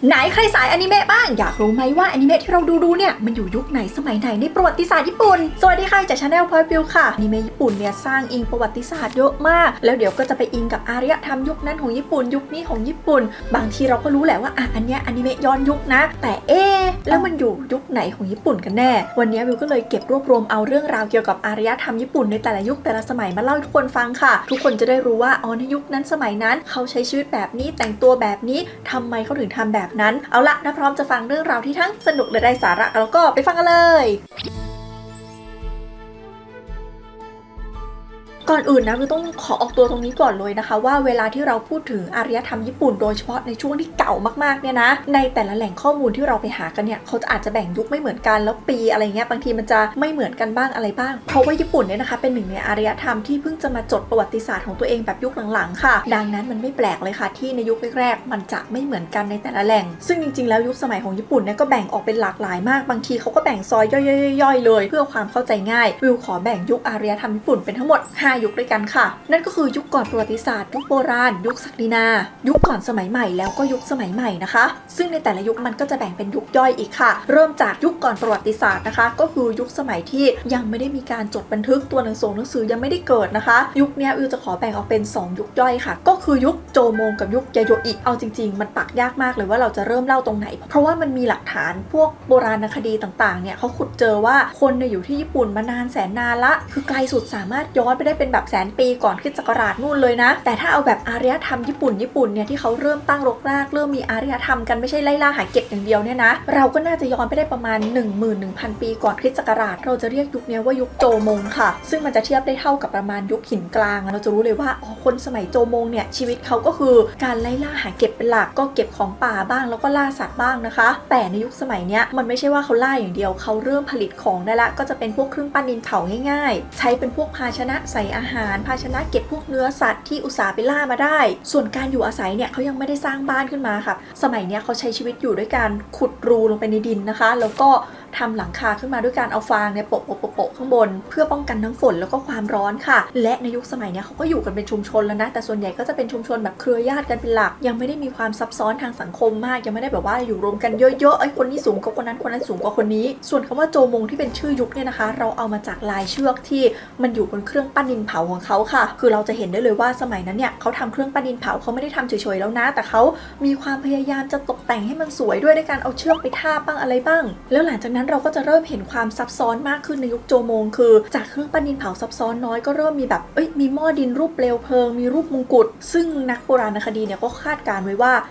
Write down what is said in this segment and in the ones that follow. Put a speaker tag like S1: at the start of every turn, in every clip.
S1: ไหนใครสายอนิเมะบ้างอยากรู้ไหมว่าอนิเมะที่เราดูเนี่ยมันอยู่ยุคไหนสมัยไหนในประวัติศาสตร์ญี่ปุ่นสวัสดีค่ะจาก Channel Point View ค่ะอนิเมะญี่ปุ่นเนี่ยสร้างอิงประวัติศาสตร์เยอะมากแล้วเดี๋ยวก็จะไปอิงกับอารยธรรมยุคนั้นของญี่ปุ่นยุคนี้ของญี่ปุ่นบางทีเราก็รู้แหละว่าอันเนี้ยอนิเมะย้อนยุคนะแต่แล้วมันอยู่ยุคไหนของญี่ปุ่นกันแน่วันนี้วิวก็เลยเก็บรวบรวมเอาเรื่องราวเกี่ยวกับอารยธรรมญี่ปุ่นในแต่ละยุคแต่ละสมัยมาเล่าให้ทุกคนฟังค่ะทุกคนจะได้รู้ว่าในยุคนั้นสมัยนั้นเขาใช้ชีวิตแบบนี้แต่งตัวแบบนี้ทำไมเขาถึงทำแบบนั้นเอาละนะพร้อมจะฟังเรื่องราวที่ทั้งสนุกและได้สาระแล้วก็ไปฟังกันเลยก่อนอื่นนะวิวต้องขอออกตัวตรงนี้ก่อนเลยนะคะว่าเวลาที่เราพูดถึงอารยธรรมญี่ปุ่นโดยเฉพาะในช่วงที่เก่ามากๆเนี่ยนะในแต่ละแหล่งข้อมูลที่เราไปหากันเนี่ยเขาอาจจะแบ่งยุคไม่เหมือนกันแล้วปีอะไรเงี้ยบางทีมันจะไม่เหมือนกันบ้างอะไรบ้างเพราะว่าญี่ปุ่นเนี่ยนะคะเป็นหนึ่งในอารยธรรมที่เพิ่งจะมาจดประวัติศาสตร์ของตัวเองแบบยุคหลังๆค่ะดังนั้นมันไม่แปลกเลยค่ะที่ในยุคแรกๆมันจะไม่เหมือนกันในแต่ละแหล่งซึ่งจริงๆแล้วยุคสมัยของญี่ปุ่นเนี่ยก็แบ่งออกเป็นหลากหลายมากบางทีเขาก็แบ่งซอยย่อยๆเลยเพื่อความเข้าใจง่ายวิวขอแบ่งยุคอารยธรรมญี่ปุ่นเป็นทั้งหมด5ยุคด้วยกันค่ะนั่นก็คือยุคก่อนประวัติศาสตร์ยุคโบราณยุคศักดินายุคก่อนสมัยใหม่แล้วก็ยุคสมัยใหม่นะคะซึ่งในแต่ละยุคมันก็จะแบ่งเป็นยุคย่อยอีกค่ะเริ่มจากยุคก่อนประวัติศาสตร์นะคะก็คือยุคสมัยที่ยังไม่ได้มีการจดบันทึกตัวหนังสือยังไม่ได้เกิดนะคะยุคนี้วิวจะขอแบ่งออกเป็น2ยุคย่อยค่ะก็คือยุคโจโมงกับยุคยาโยอิเอาจริงๆมันปักยากมากเลยว่าเราจะเริ่มเล่าตรงไหนเพราะว่ามันมีหลักฐานพวกโบราณคดีต่างๆเนี่ยเขาขุดเจอว่าคนเนี่ยอยู่ที่ญี่ปุ่นมานานแสนนานละคือไกลสุดสามารถย้อนไปได้เป็นแบบแสนปีก่อนคริสต์ศักราชนู่นเลยนะแต่ถ้าเอาแบบอารยธรรมญี่ปุ่นเนี่ยที่เขาเริ่มตั้งรกรากเริ่มมีอารยธรรมกันไม่ใช่ไล่ล่าหาเก็บอย่างเดียวเนี่ยนะเราก็น่าจะย้อนไปได้ประมาณ 11,000 ปีก่อนคริสต์ศักราชเราจะเรียกยุคนี้ว่ายุคโจโมงค่ะซึ่งมันจะเทียบได้เท่ากับประมาณยุคหินกลางเราจะรู้เลยว่าคนสมัยโจโมงเนี่ยชีวิตเขาก็คือการไล่ล่าหาเก็บเป็นหลักก็เก็บของป่าบ้างแล้วก็ล่าสัตว์บ้างนะคะแต่ในยุคสมัยเนี้ยมันไม่ใช่ว่าเขาล่าอย่างเดียวเขาเริ่มผลิตของได้ละก็จะเป็นพวกเครื่องปั้นดินเผาง่ายๆใช้เป็นพวกภาชนะใส่อาหารภาชนะเก็บพวกเนื้อสัตว์ที่อุตสาห์ไปล่ามาได้ส่วนการอยู่อาศัยเนี่ยเขายังไม่ได้สร้างบ้านขึ้นมาค่ะสมัยเนี้ยเขาใช้ชีวิตอยู่ด้วยการขุดรูลงไปในดินนะคะแล้วก็ทำหลังคาขึ้นมาด้วยการเอาฟางเนี่ยโปะข้างบนเพื่อป้องกันทั้งฝนแล้วก็ความร้อนค่ะและในยุคสมัยเนี้ยเขาก็อยู่กันเป็นชุมชนแล้วนะแต่ส่วนใหญ่ก็จะเป็นชุมชนแบบเครือญาติกันเป็นหลักยังไม่ได้มีความซับซ้อนทางสังคมมากยังไม่ได้แบบว่าอยู่รวมกันเยอะๆคนนี้สูงกว่าคนนั้นสูงกว่าคนนี้ส่วนคำว่าโจมงที่เป็นชื่อยุคเนี่ยนะคะเราเอามาจากลายเชือกที่มันอยู่บนเครื่องปั้นดินเผาของเขาค่ะคือเราจะเห็นได้เลยว่าสมัยนั้นเนี่ยเขาทำเครื่องปั้นดินเผาเขาไม่ได้ทำเฉยๆแล้วนะแต่เขามีความพยายามจะตกแต่งให้มันสวยด้วยการเอาเชือกไปทาบบ้างอะไรบ้างแล้วหลังจากนั้นเราก็จะเริ่มเห็นความซับซ้อนมากขึ้นในยุคโจโมงคือจากเครื่องปั้นดินเผาซับซ้อนน้อยก็เริ่มมีแบบมีหม้อดินรูปเปลวเพลิงมีรูปมงกุฎซึ่งนักโบราณคดีเนี่ยก็คาดการไว้ว่า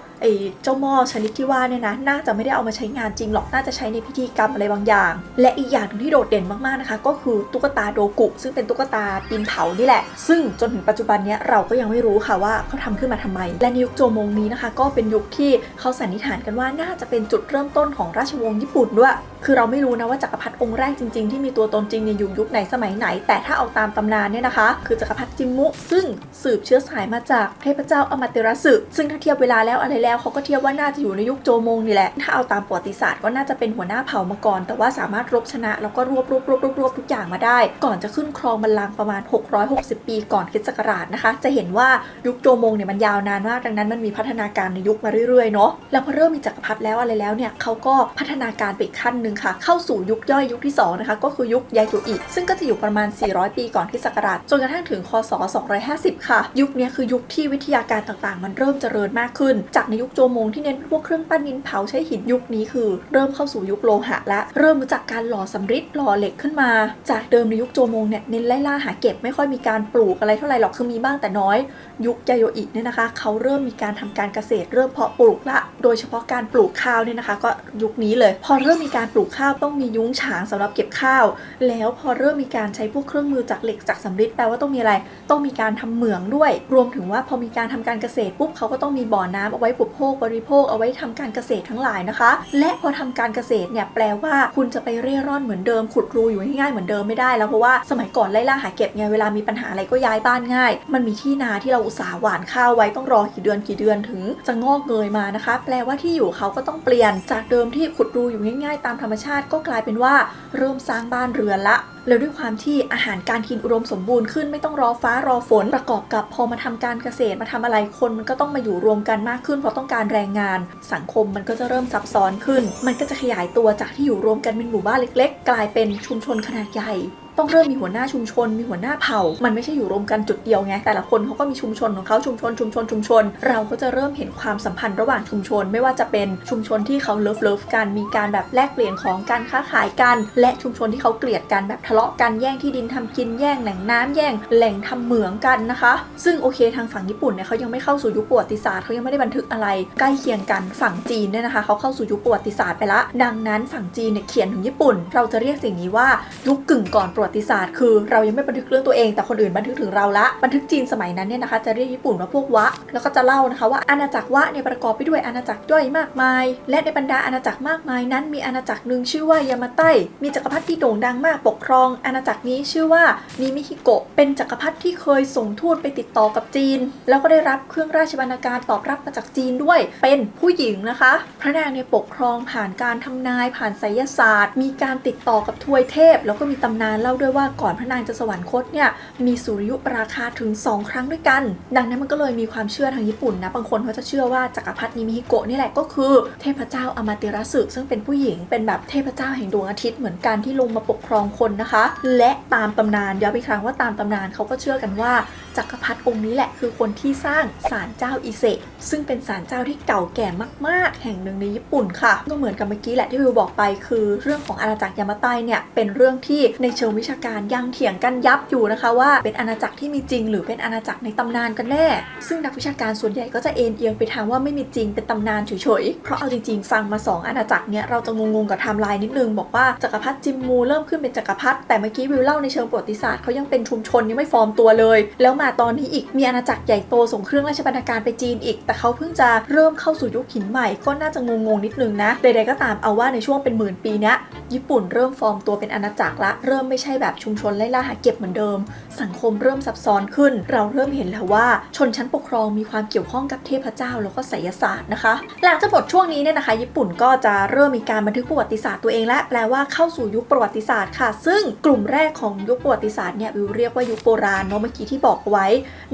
S1: เจ้าหม้อชนิดที่ว่าเนี่ยนะน่าจะไม่ได้เอามาใช้งานจริงหรอกน่าจะใช้ในพิธีกรรมอะไรบางอย่างและอีกอย่างนึงที่โดดเด่นมากๆนะคะก็คือตุ๊กตาโดกุซึ่งเป็นตุ๊กตาดินเผานี่แหละซึ่งจนถึงปัจจุบันเนี้ยเราก็ยังไม่รู้ค่ะว่าเขาทำขึ้นมาทำไมและในยุคโจโมงนี้นะคะก็เป็นยุคที่เขาสันนิษฐานกันว่าน่าจะเป็นจุดเริ่มต้นของราชวงศ์ญี่ปุ่นด้วยคือเราไม่รู้นะว่าจักรพรรดิองค์แรกจริงๆที่มีตัวตนจริงในยุคไหนสมัยไหนแต่ถ้าเอาตามตำนานเนี่ยนะคะคือจักรพรรดิจิมมุซึ่งสืบเชื้อสายมาจากเทพเจ้าอมาเตรัสึซึ่งถ้าเทียบเวลาแล้วอะไรแล้วเขาก็เทียบว่าน่าจะอยู่ในยุคโจโมงนี่แหละถ้าเอาตามประวัติศาสตร์ก็น่าจะเป็นหัวหน้าเผ่ามาก่อนแต่ว่าสามารถรบชนะแล้วก็รวบทุกอย่างมาได้ก่อนจะขึ้นครองบัลลังก์ประมาณ660ปีก่อนคริสต์ศักราชนะคะจะเห็นว่ายุคโจโมงเนี่ยมันยาวนานมากดังนั้นมันมีพัฒนาการในยุคมาเรื่อยๆเนาะแล้วพอเริ่มมีจักรพรรดิแล้วอะไรแล้วเนี่ยเขาก็พัฒนาการไปอีกขั้นนึงค่ะเข้าสู่ยุคย่อยยุคที่2นะคะก็คือยุคยาโยอิซึ่งก็จะอยู่ประมาณ400ปีก่อนคริสต์ศักราชจนกระทั่งถึงคศ250ค่ะยุคนี้คือยุคที่วิทยาการต่างๆมันเริ่มเจริญมากขึ้นจากในยุคโจโมงที่เน้นพวกเครื่องปั้นดินเผาใช้หินยุคนี้คือเริ่มเข้าสู่ยุคโลหะและเริ่มรู้จักการหล่อสำริดหล่อเหล็กขึ้นมาจากเดิมในยุคโจโมงเนี่ยเน้นไล่ล่าหาเก็บไม่ค่อยมีการปลูกอะไรเท่าไหร่หรอกคือมีบ้างแต่น้อยยุคยาโยอิเนี่ยนะคะเขาเริ่มมีการทำการเกษตรเริ่มเพาะปลูกละโดยเฉพาะการปลูกข้าวเนี่ยนะคะก็ยุคนี้เลยพอเริ่มมีการปลูกข้าวต้องมียุ้งฉางสำหรับเก็บข้าวแล้วพอเริ่มมีการใช้พวกเครื่องมือจากเหล็กจากสำริดแปลว่าต้องมีอะไรต้องมีการทำเหมืองด้วยรวมถึงว่าพอมีการทำการเกษตรปุ๊บเขาก็ต้องมีบ่อน้ำเอาไว้บริโภคเอาไว้ทำการเกษตรทั้งหลายนะคะและพอทำการเกษตรเนี่ยแปลว่าคุณจะไปเร่ร่อนเหมือนเดิมขุดรูอยู่ง่ายๆเหมือนเดิมไม่ได้แล้วเพราะว่าสมัยก่อนไล่ล่าหาเก็บไงเวลามีปัญหาอะไรก็ย้ายบ้านง่ายมันมีที่นาที่เราอุตสาห์หว่านข้าวไว้ต้องรอกี่เดือนถึงจะงอกเงยมานะคะแปลว่าที่อยู่เขาก็ต้องเปลี่ยนจากเดิมที่ขุดรูอยู่ง่ายๆตามธรรมชาติก็กลายเป็นว่าเริ่มสร้างบ้านเรือนละ แล้วด้วยความที่อาหารการกินอุดมสมบูรณ์ขึ้นไม่ต้องรอฟ้ารอฝนประกอบกับพอมาทำการเกษตรมาทำอะไรคนมันก็ต้องมาอยู่รวมกันมากขึ้นเพราะต้องการแรงงานสังคมมันก็จะเริ่มซับซ้อนขึ้นมันก็จะขยายตัวจากที่อยู่รวมกันเป็นหมู่บ้านเล็กๆกลายเป็นชุมชนขนาดใหญ่ต้องเริ่มมีหัวหน้าชุมชนมีหัวหน้าเผ่ามันไม่ใช่อยู่รวมกันจุดเดียวไงแต่ละคนเขาก็มีชุมชนของเขาชุมชนเราก็จะเริ่มเห็นความสัมพันธ์ระหว่างชุมชนไม่ว่าจะเป็นชุมชนที่เขาเลิฟกันมีการแบบแลกเปลี่ยนของการค้าขายกันและชุมชนที่เขาเกลียดกันแบบทะเลาะกันแย่งที่ดินทำกินแย่งแหล่งน้ำแย่งแหล่งทำเหมืองกันนะคะซึ่งโอเคทางฝั่งญี่ปุ่นเนี่ยเขายังไม่เข้าสู่ยุคประวัติศาสตร์เขายังไม่ได้บันทึกอะไรใกล้เคียงกันฝั่งจีนเนี่ยนะคะเขาเข้าสู่ยุคประวัติศาสตร์ไปละดังนั้นฝั่งจีนเนี่ยเขียนถึงญี่ปุ่นเราจะเรียกสิ่งนี้ว่ายุคกึ่งก่อนประวัติศาสตร์คือเรายังไม่บันทึกเรื่องตัวเองแต่คนอื่นบันทึกถึงเราละบันทึกจีนสมัยนั้นเนี่ยนะคะจะเรียกญี่ปุ่นว่าพวกวะแล้วก็จะเล่านะคะว่าอาณาจักรวะเนี่ยประกอบไปด้วยอาณาจักรย่อยมากมายและในบรรดาอาณาจักรมากมายนั้นมีอาณาจักรหนึ่งชื่อว่ายามาไต้มีจักรพรรดิที่โด่งดังมากปกครองอาณาจักรนี้ชื่อว่านิมิฮิโกะเป็นจักรพรรดิที่เคยส่งทูตไปติดต่อกับจีนแล้วก็ได้รับเครื่องราชบรรณาการตอบรับมาจากจีนด้วยเป็นผู้หญิงนะคะพระนางเนี่ยปกครองผ่านการทำนายผ่านไสยศาสตร์มีการติดต่อกับทวยเทพแล้วก็มีตำนานเล่าด้วยว่าก่อนพระนางจะสวรรคตเนี่ยมีสุริยุปราคาถึง2ครั้งด้วยกันดังนั้นมันก็เลยมีความเชื่อทางญี่ปุ่นนะบางคนเขาจะเชื่อว่าจักรพรรดินิมิฮิโกะนี่แหละก็คือเทพเจ้าอมาเตระสึซึ่งเป็นผู้หญิงเป็นแบบเทพเจ้าแห่งดวงอาทิตย์เหมือนกันที่ลงมาปกครองคนนะคะและตามตำนานย้ำอีกครั้งว่าตามตำนานเขาก็เชื่อกันว่าจักรพรรดิองค์นี้แหละคือคนที่สร้างศาลเจ้าอิเซะซึ่งเป็นศาลเจ้าที่เก่าแก่มากๆแห่งหนึ่งในญี่ปุ่นค่ะก็เหมือนกับเมื่อกี้แหละที่วิวบอกไปคือเรื่องของอาณาจักรยามาไต้เนี่ยเป็นเรื่องที่ในเชิงวิชาการยังเถียงกันยับอยู่นะคะว่าเป็นอาณาจักรที่มีจริงหรือเป็นอาณาจักรในตำนานกันแน่ซึ่งนักวิชาการส่วนใหญ่ก็จะเอ็นเอียงไปทางว่าไม่มีจริงเป็นตำนานเฉยๆเพราะเอาจริงๆฟังมา2อาณาจักรเนี่ยเราจะงงๆกับไทม์ไลน์นิดนึงบอกว่าจักรพรรดิจิมมูเริ่มขึ้นเป็นจักรพรรดิแต่เมื่อกี้วิวเล่าในเชิงประวัติศาสตร์เขายังเป็นชุมชนยังไม่ฟอร์มตัวเลยแล้วมาตอนนี้อีกมีอาณาจักรใหญ่โตส่งเครื่องราชบรรณาการไปจีนอีกแต่เขาเพิ่งจะเริ่มเข้าสู่ยุคหินใหม่ก็น่าจะงงๆนิดนึงนะใดๆก็ตามเอาว่าในช่วงเป็นหมื่นปีนี้ญี่ปุ่นเริ่มฟอร์มตัวเป็นอาณาจักรละเริ่มไม่ใช่แบบชุมชนไล่ล่าหาเก็บเหมือนเดิมสังคมเริ่มซับซ้อนขึ้นเราเริ่มเห็นแล้วว่าชนชั้นปกครองมีความเกี่ยวข้องกับเทพเจ้าแล้วก็ไสยศาสตร์นะคะหลังจากหมดช่วงนี้เนี่ยนะคะญี่ปุ่นก็จะเริ่มมีการบันทึกประวัติศาสตร์ตัวเองและแปลว่าเข้าสู่ยุคประวัติศาสตร์ค่ะซึ่งกลุ่มแรกของยุคประวัติศาสตร์เนี่ยวิวเรียกว่ายุคโบราณเนาะเมื่อกี้ที่บอกไว้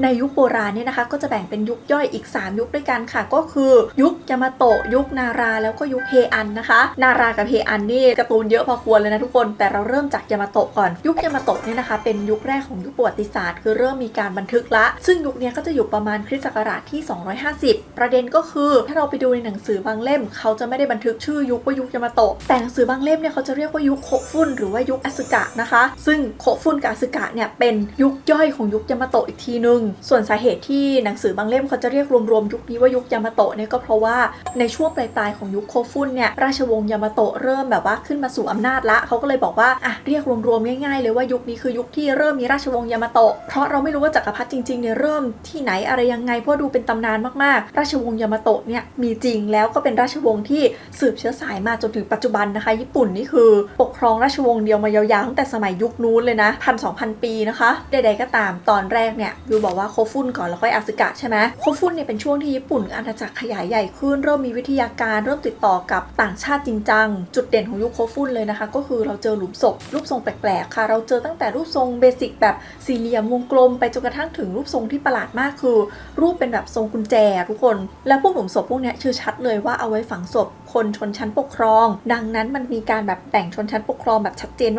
S1: ในยุคโบราณเนี่ยนะคะก็จะแบ่งเป็นยุคย่อยอีก3ยุคด้วยกันค่ะก็คือยุคยามาโตะยุคนาราแล้วก็ยุคเฮอันนะคะนารากับเฮอันนี่การ์ตูนเยอะพอควรเลยนะทุกคนแต่เราเริ่มจากยามาโตะก่อนยุคยามาโตะเนี่ยนะคะเป็นยุคแรกของยุคประวัติศาสตร์คือเริ่มมีการบันทึกละซึ่งยุคนี้ก็จะอยู่ประมาณคริสต์ศักราชที่250ประเด็นก็คือถ้าเราไปดูในหนังสือบางเล่มเขาจะไม่ได้บันทึกชื่อยุคว่ายุคยามาโตะแต่หนังสือบางเล่มเนี่ยเขาจะเรียกว่ายุคโคฟุนหรือว่ายุคอสึกะนะคะซึ่งโคฟุนกับอสึกะเนี่ยเป็นยุคย่อยของยุคยามาโตะอีกทีนึงส่วนสาเหตุที่หนังสือบางเล่มเขาจะเรียกรวมๆยุคนี้ว่ายุคยามาโตะเนี่ยก็เพราะว่าในช่วงปลายๆของยุคโคฟุนเนี่ยราชวงศ์ยามาโตะเริ่มแบบว่าขึ้นมาสู่อำนาจละเขาก็เลยบอกว่าอ่ะเรียกรวมๆง่ายๆเลยว่ายุคนี้คือยุคที่เริ่มมีราชวงศ์ยามาโตะเพราะเราไม่รู้ว่าจักรพรรดิจริงๆเนี่ยเริ่มที่ไหนอะไรยังไงเพราะดูเป็นตำนานมากๆราชวงศ์ยามาโตะเนี่ยมีจริงแล้วก็เป็นราชวงศ์ที่สืบเชื้อสายมาจนถึงปัจจุบันนะคะญี่ปุ่นนี่คือปกครองราชวงศ์เดียวมายาวๆตั้งแต่สมัยยุคนู้นเลยนะ1,200 ปีนะคะใดๆก็ตามตอนแรกเนี่ยวิวบอกว่าโคฟุนก่อนแล้วค่อยอสึกะใช่ไหมโคฟุนเนี่ยเป็นช่วงที่ญี่ปุ่นอาณาจักรขยายใหญ่ขึ้นเริ่มมีวิทยาการเริ่มติดต่อกับต่างชาติจริงจังจุดเด่นของยุคโคฟุนเลยนะคะก็คือเราเจอหลุมศพรูปทรงแปลกๆค่ะเราเจอตั้งแต่รูปทรงเบสิกแบบสี่เหลี่ยมวงกลมไปจนกระทั่งถึงรูปทรงที่ประหลาดมากคือรูปเป็นแบบทรงกุญแจทุกคนแล้วพวกหลุมศพพวกนี้ชื่อชัดเลยว่าเอาไว้ฝังศพคนชนชั้นปกครองดังนั้นมันมีการแบบแบ่งชนชั้นปกครองแบบชัดเจน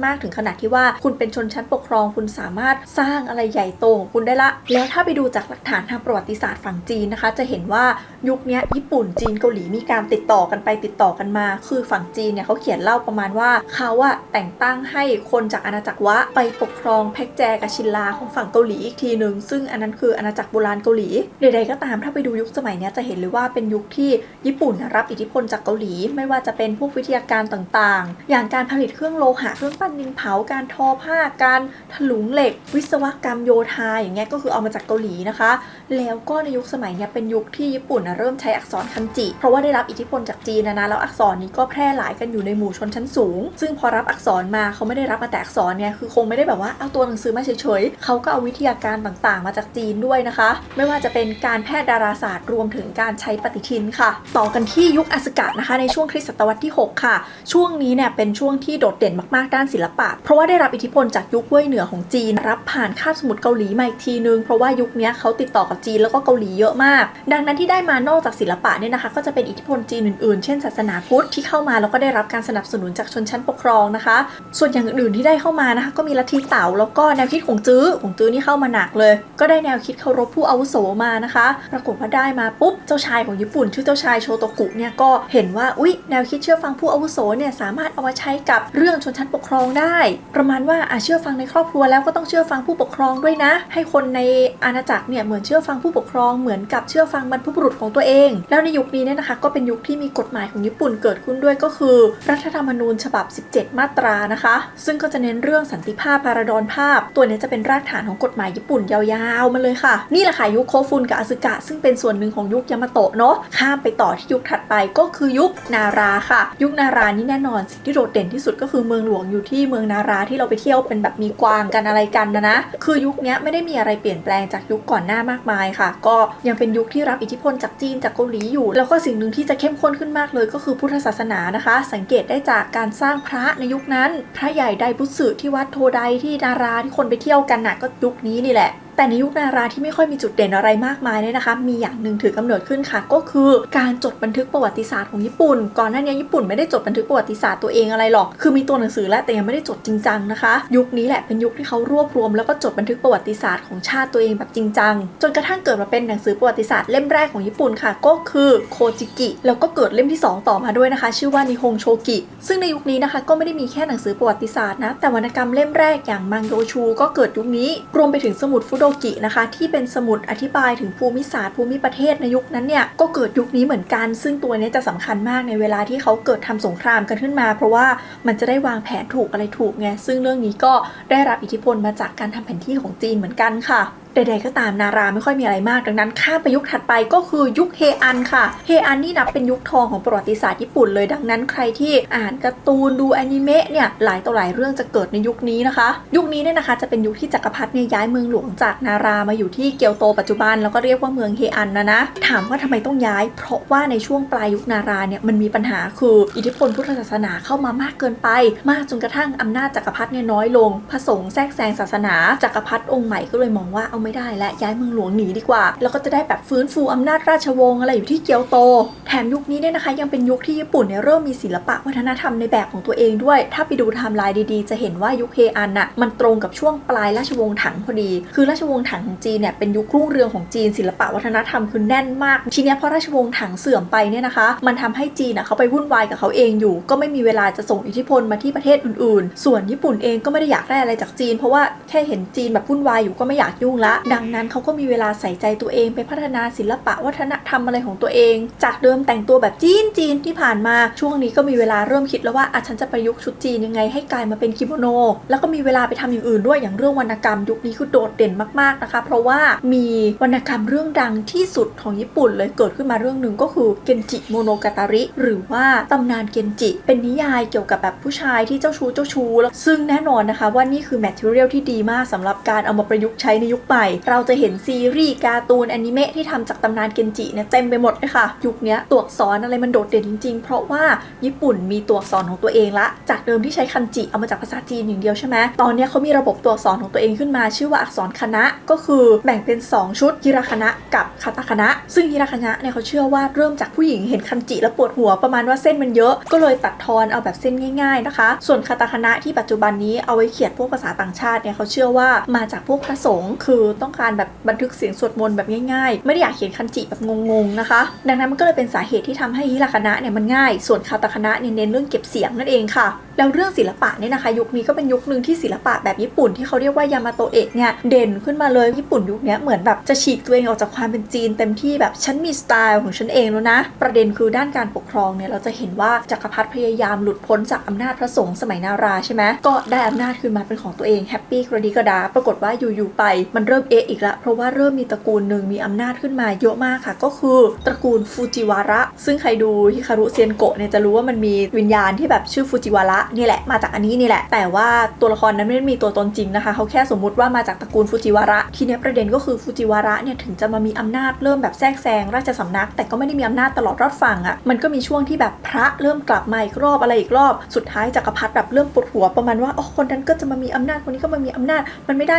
S1: มากถึงขนาดที่ว่าคุณเป็นชนชั้นปกครองคุณสามารถสร้างอะไรใหญ่โตของคุณได้ละแล้วถ้าไปดูจากหลักฐานทางประวัติศาสตร์ฝั่งจีนนะคะจะเห็นว่ายุคนี้ญี่ปุ่นจีนเกาหลีมีการติดต่อกันไปติดต่อกันมาคือฝั่งจีนเนี่ยเขาเขียนเล่าประมาณว่าเขาอะแต่งตั้งให้คนจากอาณาจักรวะไปปกครองแพ็กแจกับชินลาของฝั่งเกาหลีอีกทีนึงซึ่งอันนั้นคืออาณาจักรโบราณเกาหลีใดๆก็ตามถ้าไปดูยุคสมัยนี้จะเห็นเลยว่าเป็นยุคที่ญี่ปุ่นรับอิทธิพลจากเกาหลีไม่ว่าจะเป็นพวกวิทยาการต่างๆอย่างการผลิตเครื่องโลหะเครื่องปั้นดินเผาการทอผ้าการถลุงเหล็กวิศวกรรมโย ไทอย่างเงี้ยก็คือเอามาจากเกาหลีนะคะแล้วก็ในยุคสมัยเนี้ยเป็นยุคที่ญี่ปุ่นเริ่มใช้อักษรคันจิเพราะว่าได้รับอิทธิพลจากจีนนะแล้วอักษรนี้ก็แพร่หลายกันอยู่ในหมู่ชนชั้นสูงซึ่งพอรับอักษรมาเขาไม่ได้รับมาแต่อักษรเนี่ยคือคงไม่ได้แบบว่าเอาตัวหนังสือมาเฉยๆเขาก็เอาวิทยาการต่างๆมาจากจีนด้วยนะคะไม่ว่าจะเป็นการแพทย์ดาราศาสตร์รวมถึงการใช้ปฏิทินค่ะต่อกันที่ยุคอสึกะนะคะในช่วงคริสตศตวรรษที่6ค่ะช่วงนี้เนี่ยเป็นช่วงที่โดดเด่นมากๆด้านศิลปะเพราะว่าได้รับอิทธิพลจากยุคเว่ยเหนือของจีนรับผ่านคาบสมุทรเกาหลีมาอีกทีนึงเพราะว่ายุคนี้เขาติดต่อกับจีนแล้วก็เกาหลีเยอะมากดังนั้นที่ได้มานอกจากศิลปะเนี่ยนะคะก็จะเป็นอิทธิพลจีนอื่นๆเช่นศาสนาพุทธที่เข้ามาแล้วก็ได้รับการสนับสนุนจากชนชั้นปกครองนะคะส่วนอย่างอื่นๆที่ได้เข้ามานะคะก็มีลัทธิเต๋าแล้วก็แนวคิดของจื้อนี่เข้ามาหนักเลยก็ได้แนวคิดเคารพผู้อาวุโสมานะคะปรากฏว่าได้มาปุ๊บเจ้าชายของญี่ปุ่นชื่อเจ้าชายโชโตกุเนี่ยก็เห็นว่าแนวคิดเชื่อฟังผู้อาวุโสเนี่ยสามารถเอามาใช้กับเรื่องชนชั้นปกครองได้ประมาณว่าเชื่อฟังในครอบครัวแล้วก็ต้องเชื่อฟังผู้ปกครองด้วยนะให้คนในอาณาจักรเนี่ยเหมือนเชื่อฟังผู้ปกครองเหมือนกับเชื่อฟังบรรพบุรุษของตัวเองแล้วในยุคนี้เนี่ยนะคะก็เป็นยุคที่มีกฎหมายของญี่ปุ่นเกิดขึ้นด้วยก็คือรัฐธรรมนูญฉบับ17มาตรานะคะซึ่งก็จะเน้นเรื่องสันติภาพพาราดอนภาพตัวนี้จะเป็นรากฐานของกฎหมายญี่ปุ่นยาวๆมาเลยค่ะนี่แหละค่ะยุคโคฟุนกับอสึกะซึ่งเป็นส่วนหนึ่งของยุคยามาโตะเนาะข้ามไปต่อที่ยุคถัดไปก็คือยุคนาราค่ะยุคนารานี่แน่นอนสิ่งที่โดดเด่นที่สุดก็คือเมืองหลวงอยู่ที่เมืองนาราที่เราไปเที่ยวเป็นแบบมีกวางกันอะไรกันนะคือยุคนี้ไม่ได้มีอะไรเปลี่ยนแปลงจากยุคก่อนหน้ามากมายค่ะก็ยังเป็นยุคที่รับอิทธิพลจากจีนจากเกาหลีอยู่แล้วก็สิ่งหนึ่งที่จะเข้มข้นขึ้นมากเลยก็คือพุทธศาสนานะคะสังเกตได้จากการสร้างพระในยุคนั้นพระใหญ่ไดบุสึที่วัดโทไดที่นาราที่คนไปเที่ยวกันน่ะก็ยุคนี้นี่แหละแต่ในยุคนาราที่ไม่ค่อยมีจุดเด่นอะไรมากมายเนี่ยนะคะมีอย่างหนึ่งถือกำเนิดขึ้นค่ะก็คือการจดบันทึกประวัติศาสตร์ของญี่ปุ่นก่อนหน้านี้ญี่ปุ่นไม่ได้จดบันทึกประวัติศาสตร์ตัวเองอะไรหรอกคือมีตัวหนังสือแล้วแต่ยังไม่ได้จดจริงจังนะคะยุคนี้แหละเป็นยุคที่เขารวบรวมแล้วก็จดบันทึกประวัติศาสตร์ของชาติตัวเองแบบจริงจังจนกระทั่งเกิดมาเป็นหนังสือประวัติศาสตร์เล่มแรกของญี่ปุ่นค่ะก็คือโคจิกิแล้วก็เกิดเล่มที่2ต่อมาด้วยนะคะชื่อว่านิฮงโชกิซึ่งในยุคนี้นะคะก็ไม่ได้มีแค่หนังสือประวัติศาสตร์นะแต่วรรณกรรมเล่มแรกอย่างมังโดชูก็เกิดยุคนี้รวมไปถึงสมุดฟุโดกินะคะที่เป็นสมุดอธิบายถึงภูมิศาสตร์ภูมิประเทศในยุคนั้นเนี่ยก็เกิดยุคนี้เหมือนกันซึ่งตัวนี้จะสำคัญมากในเวลาที่เขาเกิดทำสงครามกันขึ้นมาเพราะว่ามันจะได้วางแผนถูกอะไรถูกไงซึ่งเรื่องนี้ก็ได้รับอิทธิพลมาจากการทำแผนที่ของจีนเหมือนกันค่ะใดๆก็ตามนาราไม่ค่อยมีอะไรมากดังนั้นข้ามไปยุคถัดไปก็คือยุคเฮอันค่ะเฮอันนี่นับเป็นยุคทองของประวัติศาสตร์ญี่ปุ่นเลยดังนั้นใครที่อ่านการ์ตูนดูอนิเมะเนี่ยหลายต่อหลายเรื่องจะเกิดในยุคนี้นะคะยุคนี้เนี่ยนะคะจะเป็นยุคที่จักรพรรดิเนี่ยย้ายเมืองหลวงจากนารามาอยู่ที่เกียวโตปัจจุบันแล้วก็เรียกว่าเมืองเฮอันนะถามว่าทำไมต้องย้ายเพราะว่าในช่วงปลายยุคนาราเนี่ยมันมีปัญหาคืออิทธิพลพุทธศาสนาเข้ามามากเกินไปมากจนกระทั่งอำนาจจักรพรรดิเนี่ยน้อยลงพระสงฆ์แทรกแซงศาสนาจักรพรรดิองค์ใหม่ก็เลยมองว่าเอาไม่ได้และย้ายเมืองหลวงหนีดีกว่าแล้วก็จะได้แบบฟื้นฟูอำนาจราชวงศ์อะไรอยู่ที่เกียวโตแถมยุคนี้เนี่ยนะคะยังเป็นยุคที่ญี่ปุ่นเนี่ยเริ่มมีศิลปะวัฒนธรรมในแบบของตัวเองด้วยถ้าไปดูไทม์ไลน์ดีๆจะเห็นว่ายุคเฮอันน่ะมันตรงกับช่วงปลายราชวงศ์ถังพอดีคือราชวงศ์ถังของจีนเนี่ยเป็นยุครุ่งเรืองของจีนศิลปะวัฒนธรรมคือแน่นมากทีนี้พอราชวงศ์ถังเสื่อมไปเนี่ยนะคะมันทำให้จีนเขาไปวุ่นวายกับเขาเองอยู่ก็ไม่มีเวลาจะส่งอิทธิพลมาที่ประเทศอื่นๆส่วนญี่ปุ่นเองก็ไม่ได้อยากได้อะไรจากจีนเพราะว่าแค่เห็นจีนแบบวุ่นวายอยู่ก็ไม่อยากยุ่งละดังนั้นเขาก็มีเวลาใส่ใจตัวเองไปพัฒนาศิลปะวัฒนธรรมอะไรของตัวเองจากเดิมแต่งตัวแบบจีนที่ผ่านมาช่วงนี้ก็มีเวลาเริ่มคิดแล้วว่าฉันจะประยุกต์ชุดจีนยังไงให้กลายมาเป็นกิโมโนแล้วก็มีเวลาไปทำอย่างอื่นด้วยอย่างเรื่องวรรณกรรมยุคนี้คือโดดเด่นมากๆนะคะเพราะว่ามีวรรณกรรมเรื่องดังที่สุดของญี่ปุ่นเลยเกิดขึ้นมาเรื่องหนึ่งก็คือเกนจิโมโนกาตาริหรือว่าตำนานเกนจิเป็นนิยายเกี่ยวกับแบบผู้ชายที่เจ้าชู้แล้วซึ่งแน่นอนนะคะว่านี่คือแมททีเรียลที่ดีมากสำหรับการเอามาประยุกต์ใช้ในยุคใหม่เราจะเห็นซีรีส์การ์ตูนแอนิเมะที่ทำจากตำนานเกนจิเนี่ยเต็มไปหมดเลยค่ะยุคนี้ตัวอักษรอะไรมันโดดเด่นจริงๆเพราะว่าญี่ปุ่นมีตัวอักษรของตัวเองละจากเดิมที่ใช้คันจิเอามาจากภาษาจีนอย่างเดียวใช่ไหมตอนนี้เขามีระบบตัวอักษรของตัวเองขึ้นมาชื่อว่าอักษรคณะก็คือแบ่งเป็น2ชุดฮิราคานะกับคาตาคานะซึ่งฮิราคานะเนี่ยเขาเชื่อว่าเริ่มจากผู้หญิงเห็นคันจิแล้วปวดหัวประมาณว่าเส้นมันเยอะก็เลยตัดทอนเอาแบบเส้นง่ายๆนะคะส่วนคาตาคานะที่ปัจจุบันนี้เอาไว้เขียนพวกภาษาต่างชาติเนี่ยเขาเชื่อว่ามาจากพวกพระสงฆ์คือต้องการแบบบันทึกเสียงสวดมนต์แบบง่ายๆไม่ได้อยากเขียนคันจิแบบงงๆนะคะดังนั้นมันก็เลยเป็นสาเหตุที่ทำให้ฮิราคานะเนี่ยมันง่ายส่วนคาตาคานะเนี่ยเน้นเรื่องเก็บเสียงนั่นเองค่ะ แล้วเรื่องศิลปะเนี่ยนะคะยุคนี้ก็เป็นยุคนึงที่ศิลปะแบบญี่ปุ่นที่เขาเรียกว่ายามาโตเอะเนี่ยเด่นขึ้นมาเลยญี่ปุ่นยุคนี้เหมือนแบบจะฉีกตัวเองออกจากความเป็นจีนเต็มที่แบบฉันมีสไตล์ของฉันเองแล้วนะประเด็นคือด้านการปกครองเนี่ยเราจะเห็นว่าจักรพรรดิพยายามหลุดพ้นจากอำนาจพระสงฆ์สมัยนาราใช่ไหมก็ได้อำนาจคืนมาเป็นของตัวเองแฮปปี้กระดีกระดาปรากฏว่าอยู่ๆไปมันเริ่มอีกละเพราะว่าเริ่มมีตระกูลหนึ่งมีอำนาจขึ้นมาเยอะมากค่ะก็คือตระกูลฟูจิวาระซึ่งใครดูฮิคารุเซียนโกะเนี่ยจะรู้ว่ามันมีวิญญาณที่แบบชื่อฟูจิวาระนี่แหละมาจากอันนี้นี่แหละแต่ว่าตัวละครนั้นไม่ได้มีตัวตนจริงนะคะเขาแค่สมมุติว่ามาจากตระกูลฟูจิวาระทีนี้ประเด็นก็คือฟูจิวาระเนี่ยถึงจะมามีอำนาจเริ่มแบบแทรกแซงราชสำนักแต่ก็ไม่ได้มีอำนาจตลอดรอดฝั่งอ่ะมันก็มีช่วงที่แบบพระเริ่มกลับมาอีกรอบอะไรอีกรอบสุดท้ายจักรพรรดิแบบเริ่มปวดหัวประมาณว่าอ๋อคนนั้นก็จะมามีอำนาจคนนี้ก็มามีอำนาจมันไม่ได้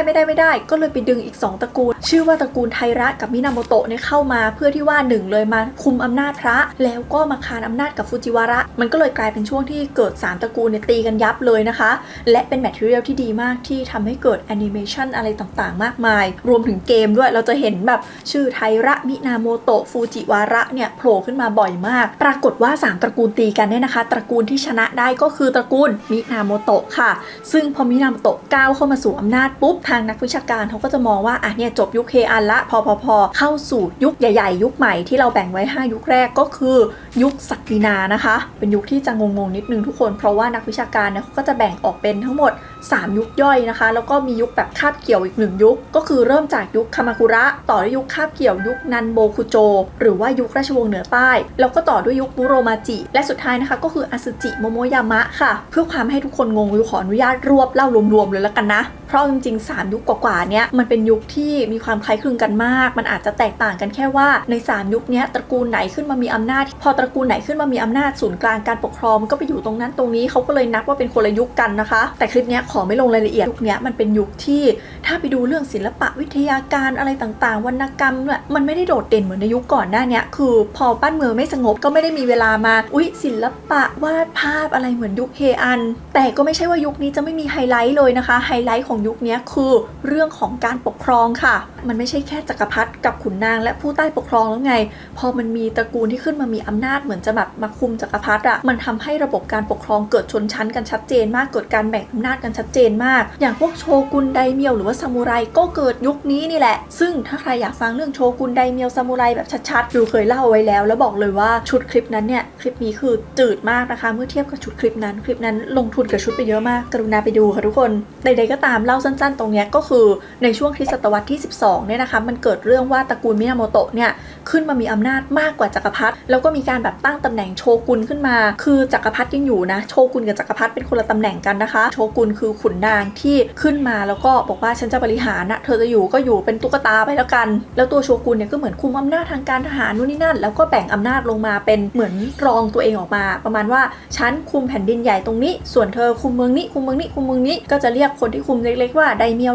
S1: ก็เลยไปดึงอีก2ตระกูลชื่อว่าตระกูลไทระกับมินาโมโตะเนี่ยเข้ามาเพื่อที่ว่า1เลยมาคุมอำนาจพระแล้วก็มาคานอำนาจกับฟูจิวาระมันก็เลยกลายเป็นช่วงที่เกิด3ตระกูลเนี่ยตีกันยับเลยนะคะและเป็นแมททีเรียลที่ดีมากที่ทำให้เกิดแอนิเมชันอะไรต่างๆมากมายรวมถึงเกมด้วยเราจะเห็นแบบชื่อไทระมินาโมโตะฟูจิวาระเนี่ยโผล่ขึ้นมาบ่อยมากปรากฏว่า3ตระกูลตีกันเนี่ยนะคะตระกูลที่ชนะได้ก็คือตระกูลมินาโมโตะค่ะซึ่งพอมินาโมโตะก้าวเข้ามาสู่อำนาจปุ๊บทางนักวิชาการเขาก็จะมองว่าอ่ะเนี่ยจบยุคเฮอันละพอเข้าสู่ยุคใหญ่ๆยุคใหม่ที่เราแบ่งไว้5ยุคแรกก็คือยุคศักดินานะคะเป็นยุคที่จะงงๆนิดนึงทุกคนเพราะว่านักวิชาการเนี่ยเขาก็จะแบ่งออกเป็นทั้งหมด3ยุคย่อยนะคะแล้วก็มียุคแบบคาบเกี่ยวอีก1ยุคก็คือเริ่มจากยุคคามาคุระต่อด้วยยุคคาบเกี่ยวยุคนันโบคุโจหรือว่ายุคราชวงศ์เหนือใต้แล้วก็ต่อด้วยยุคมุโรมาจิและสุดท้ายนะคะก็คืออาซึจิโมโมยามะค่ะเพื่อความให้ทุกคนงงวิวขออนุญาตรวบเล่ารวมๆเลยแล้วกันนะเพราะจริงๆ3ยุคกว่าๆเนี้ยมันเป็นยุคที่มีความคล้ายคลึงกันมากมันอาจจะแตกต่างกันแค่ว่าใน3ยุคนี้ตระกูลไหนขึ้นมามีอำนาจพอตระกูลไหนขึ้นมามีอำนาจศูนย์กลางการปกครองมันก็ไปอยู่ตรงนั้นตรงนี้เขาก็เลยนับว่าเป็นคนละยุคกันนะคะแต่คลิปนี้ขอไม่ลงรายละเอียดยุคนี้มันเป็นยุคที่ถ้าไปดูเรื่องศิลปะวิทยาการอะไรต่างๆวรรณกรรมเนี่ยมันไม่ได้โดดเด่นเหมือนในยุคก่อนหน้านี้คือพอบ้านเมืองไม่สงบก็ไม่ได้มีเวลามาศิลปะวาดภาพอะไรเหมือนยุคเฮอันแต่ก็ไม่ใช่ว่ายุคนี้จะไม่มีไฮไลท์เลยนะคะไฮไลท์ของยุคนี้คือเรื่องของการปกครองค่ะมันไม่ใช่แค่จักรพรรดิกับขุนนางและผู้ใต้ปกครองแล้วไงพอมันมีตระกูลที่ขึ้นมามีอำนาจเหมือนจะแบบมาคุมจักรพรรดิอ่ะมันทำให้ระบบการปกครองเกิดชนชั้นกันชัดเจนมากเกิดการแบ่งอำนาจกันชัดเจนมากอย่างพวกโชกุนไดเมียวหรือว่าซามูไรก็เกิดยุคนี้นี่แหละซึ่งถ้าใครอยากฟังเรื่องโชกุนไดเมียวซามูไรแบบชัดๆดูเคยเล่าไว้แล้วบอกเลยว่าชุดคลิปนั้นเนี่ยคลิปนี้คือจืดมากนะคะเมื่อเทียบกับชุดคลิปนั้นลงทุนกับชุดไปเยอะมากกรุณาไปดูค่ะทุกคนใดๆก็ตามเล่าสั้นๆตรงนี้ก็คือในช่วงคริสตศตวรรษที่12เนี่ยนะคะมันเกิดเรื่องว่าตระกูลมินาโมโตะเนี่ยขึ้นมามีอำนาจมากกว่าจักรพรรดิแล้วก็มีการแบบตั้งตำแหน่งโชกุนขึ้นมาคือจักรพรรดิยังอยู่นะโชกุนกับจักรพรรดิเป็นคนละตำแหน่งกันนะคะโชกุนคือขุนนางที่ขึ้นมาแล้วก็บอกว่าฉันจะบริหารนะเธอจะอยู่ก็อยู่เป็นตุ๊กตาไปแล้วกันแล้วตัวโชกุนเนี่ยก็เหมือนคุมอำนาจทางการทหารนู่นนี่นั่นแล้วก็แบ่งอำนาจลงมาเป็นเหมือนรองตัวเองออกมาประมาณว่าฉันคุมแผ่นดินใหญ่ตรงนี้ส่วนเธอคุมเมืองนี้ก็จะเรียกคนที่คุมเล็กๆว่าไดเมียว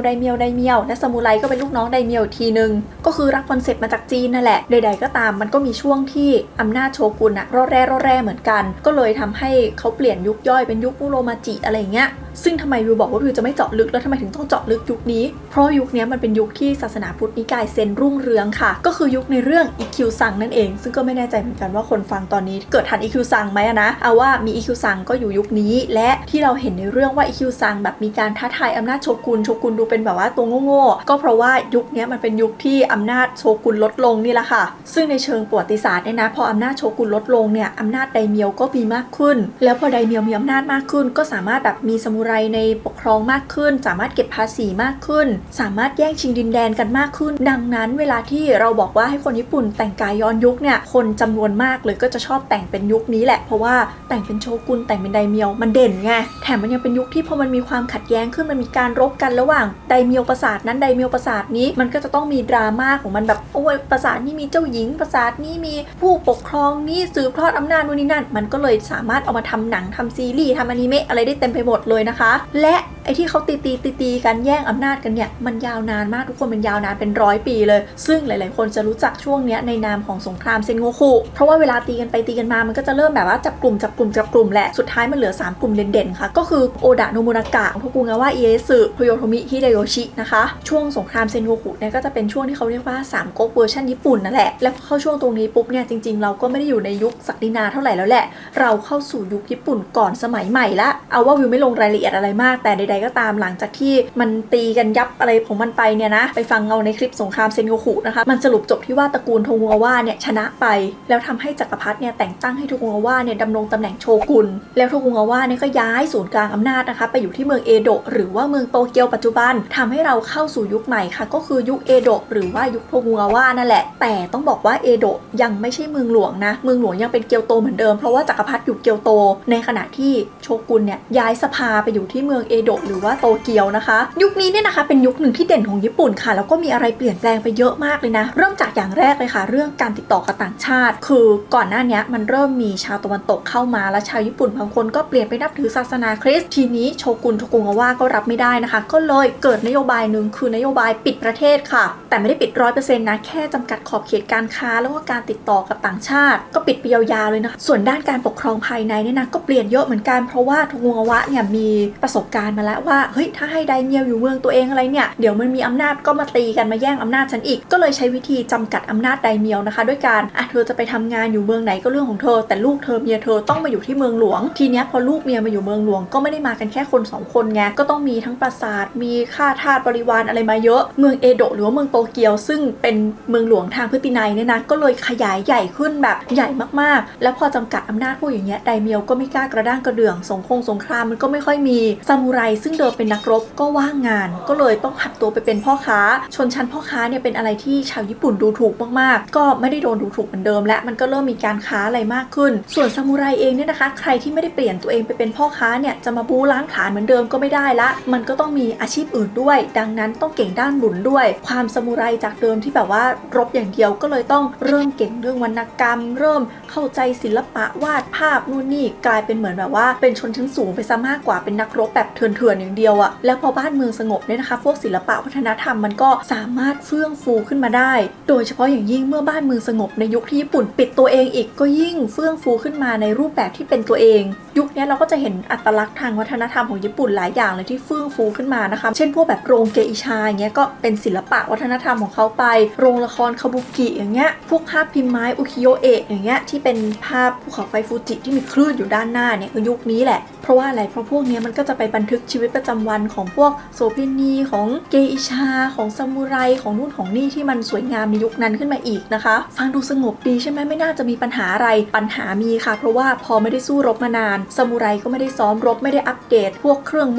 S1: และซามูไรก็เป็นลูกน้องไดเมียวทีนึงก็คือรับคอนเซ็ปต์มาจากจีนนั่นแหละใดๆก็ตามมันก็มีช่วงที่อำนาจโชกุนอะร่อแร่เหมือนกันก็เลยทำให้เขาเปลี่ยนยุคย่อยเป็นยุคมุโรมาจิอะไรเงี้ยซึ่งทำไมวิวบอกว่าวิวจะไม่เจาะลึกแล้วทำไมถึงต้องเจาะลึกยุคนี้เพราะยุคนี้มันเป็นยุคที่ศาสนาพุทธนิกายเซนรุ่งเรืองค่ะก็คือยุคในเรื่องอีคิวซังนั่นเองซึ่งก็ไม่แน่ใจเหมือนกันว่าคนฟังตอนนี้เกิดทันอีคิวซังไหมนะเอาว่ามีอีคิวซังก็อยู่ยุคนี้และที่เราเห็นในเรื่องว่าอีคิวซังแบบมีการท้าทายอำนาจโชกุนดูเป็นแบบว่าตัวโง่ๆก็เพราะว่ายุคนี้มันเป็นยุคที่อำนาจโชกุนลดลงนี่แหละค่ะซึ่งในเชิงประวัติศาสตร์เนี่ยนะพออำนาจโชกุนลดลงเนี่ยอำนาจไดเมียวก็มีมากขึ้นแล้วพอไดเมียวมีอำนาจมากขึ้นก็สามารถแบบมีซามูไรในปกครองมากขึ้นสามารถเก็บภาษีมากขึ้นสามารถแย่งชิงดินแดนกันมากขึ้นดังนั้นเวลาที่เราบอกว่าให้คนญี่ปุ่นแต่งกายย้อนยุคเนี่ยคนจำนวนมากเลยก็จะชอบแต่งเป็นยุคนี้แหละเพราะว่าแต่งเป็นโชกุนแต่งเป็นไดเมียวมันเด่นไงแถมมันยังเป็นยุคที่พอมันมีความขัดแย้งขึ้นมันมีการรบกันระหว่างไดเมียวปราสาทนั้นไดเมียวปราสาทนี้มันก็จะต้องมีดราม่าของมันแบบโอ้ยปราสาทนี้มีเจ้าหญิงปราสาทนี้มีผู้ปกครองนี้สืบทอดอำนาจนู่นนี่นั่นมันก็เลยสามารถเอามาทำหนังทำซีรีส์ทำอนิเมะอะไรได้เต็มไปหมดเลยนะคะและ ไอ้ที่เขาตีกันแย่งอำนาจกันเนี่ยมันยาวนานมากทุกคนมันยาวนานเป็น100 ปีเลยซึ่งหลายๆคนจะรู้จักช่วงเนี้ยในนามของสงครามเซนโงคุเพราะว่าเวลาตีกันไปตีกันมามันก็จะเริ่มแบบว่าจับกลุ่มแหละสุดท้ายมันเหลือ3กลุ่มเด่นๆค่ะก็คือโอดะโนบุนากะโทกุงาวะอิเอสึโทโยโทมิฮิเดโยชินะคะช่วงสงครามเซนโงคุเนี่ยก็จะเป็นช่วงที่เขาเรียกว่า3ก๊กเวอร์ชันญี่ปุ่นนั่นแหละแล้วเข้าช่วงตรงนี้ปุ๊บเนี่ยจริงๆเราก็ไม่ได้อยู่ในยุคศักดินาเท่าไหร่แล้วแหละเราเข้าสู่ยุคญี่ปุ่นก่อนสมัยใหม่ละเอาว่าวิวไม่ลงรายละเอียดอะไรมากแต่ใดๆก็ตามหลังจากที่มันตีกันยับอะไรของมันไปเนี่ยนะไปฟังเอาในคลิปสงครามเซนโงคุนะคะมันสรุปจบที่ว่าตระกูลโทกุงาวะเนี่ยชนะไปแล้วทำให้จักรพรรดิเนี่ยแต่งตั้งให้โทกุงาวะเนี่ยดำรงตำแหน่งโชกุนแล้วโทกุงาวะเนี่ยก็ย้ายศูนย์กลางอำนาจนะคะไปอยู่ที่เมืองเอโดะหรือว่าเมืองโตเกียวปัจจุบันทำให้เราเข้าสู่ยุคใหม่ค่ะก็คือยุคเอโดะหรือว่ายุคโทกุงาวะนั่นแหละแต่ต้องบอกว่าเอโดะยังไม่ใช่เมืองหลวงนะเมืองหลวงยังเป็นเกียวโตเหมือนเดิมเพราะว่าจักรพรรดิอยู่เกียวโตในขณะที่โชกุนเนี่ยย้ายสภาไปอยู่ที่เมืองเอโดะหรือว่าโตเกียวนะคะยุคนี้เนี่ยนะคะเป็นยุคหนึ่งที่เด่นของญี่ปุ่นค่ะแล้วก็มีอะไรเปลี่ยนแปลงไปเยอะมากเลยนะเริ่มจากอย่างแรกเลยค่ะเรื่องการติดต่อกับต่างชาติคือก่อนหน้านี้มันเริ่มมีชาวตะวันตกเข้ามาและชาวญี่ปุ่นบางคนก็เปลี่ยนไปนับถือศาสนาคริสต์ทีนี้โชกุนโทกุงาวะก็รับไม่ได้นะคะก็เลยเกิดนโยบายหนึ่งคือนโยบายปิดประเทศค่ะแต่ไม่ได้ปิด100%นะแค่จำกัดขอบเขตการค้าแล้วก็การติดต่อกับต่างชาติก็ปิดไปยาวๆเลยนะคะส่วนด้านการปกครองภายในเนี่ยนะก็เปลี่ยนเยอะเหมือนกันเพราะว่าโทกุงาวะเนี่ยมีประสบการณ์มาแล้วว่าเฮ้ยถ้าให้ไดเมียวอยู่เมืองตัวเองอะไรเนี่ยเดี๋ยวมันมีอำนาจก็มาตีกันมาแย่งอำนาจฉันอีกก็เลยใช้วิธีจำกัดอำนาจไดเมียวนะคะด้วยการเธอจะไปทำงานอยู่เมืองไหนก็เรื่องของเธอแต่ลูกเธอเมียเธอต้องมาอยู่ที่เมืองหลวงทีเนี้ยพอลูกเมียมาอยู่เมืองหลวงก็ไม่ได้มากันแค่คน2คนไงก็ต้องมีทั้งปราสาทมีข้าทาสบริวารอะไรมาเยอะเมืองเอโดะหรือว่าเมืองโตเกียวซึ่งเป็นเมืองหลวงทางพฤตินัยเนี่ยนะก็เลยขยายใหญ่ขึ้นแบบใหญ่มากๆแล้วพอจำกัดอำนาจพวกอย่างเงี้ยไดเมียวก็ไม่กล้ากระด้างกระเดื่องสงครามมันก็ไม่ค่อยมีซามูไรซึ่งเดิมเป็นนักรบก็ว่างงานก็เลยต้องผันตัวไปเป็นพ่อค้าชนชั้นพ่อค้าเนี่ยเป็นอะไรที่ชาวญี่ปุ่นดูถูกมากๆก็ไม่ได้โดนดูถูกเหมือนเดิมและมันก็เริ่มมีการค้าอะไรมากขึ้นส่วนซามูไรเองเนี่ยนะคะใครที่ไม่ได้เปลี่ยนตัวเองไปเป็นพ่อค้าเนี่ยจะมาบู๊ล้างผลาญเหมือนเดิมก็ไม่ได้ละมันก็ต้องมีอาชีพอื่นด้วยดังนั้นต้องเก่งด้านบุญด้วยความซามูไรจากเดิมที่แบบว่ารบอย่างเดียวก็เลยต้องเริ่มเก่งเรื่องวรรณกรรมเริ่มเข้าใจศิลปะวาดภาพนู่นนี่กลายเป็นเหมือนแบบว่าเป็นชนชั้นสูงไปซะมากกว่าเป็นนักรบแบบเถื่อนๆอย่างเดียวอะแล้วพอบ้านเมืองสงบเนี่ยนะคะพวกศิลปะวัฒนธรรมมันก็สามารถเฟื่องฟูขึ้นมาได้โดยเฉพาะอย่างยิ่งเมื่อบ้านเมืองสงบในยุคที่ญี่ปุ่นปิดตัวเองอีกก็ยิ่งเฟื่องฟูขึ้นมาในรูปแบบที่เป็นตัวเองยุคนี้เราก็จะเห็นอัตลักษณ์ทางวัฒนธรรมของญี่ปุ่นหลายอย่างเลยที่เฟื่องฟูขึ้นมานะคะเช่นพวกแบบโรงเกอิชาอย่างเงี้ยก็เป็นศิลปะวัฒนธรรมของเขาไปโรงละครคาบุกิอย่างเงี้ยพวกภาพพิมพ์ไม้อุคิโยเอะอย่างเงี้ยที่เป็นภาพภูเขาไฟฟูจิที่มีคลื่นอยู่ด้านหน้าเนี่ยคือยุคนี้แหละเพราะว่าอะไรเพราะพวกนี้มันก็จะไปบันทึกชีวิตประจำวันของพวกโสเภณีของเกอิชาของซามูไรของนู่นของนี่ที่มันสวยงามในยุคนั้นขึ้นมาอีกนะคะฟังดูสงบดีใช่ไหมไม่น่าจะมีปัญหาอะไรปัญหามีค่ะเพราะว่าพอไม่ได้สู้รบมานานซามูไรก็ไม่ได้ซ้อมรบไม่ได้อัปเดตพวกเครื่อง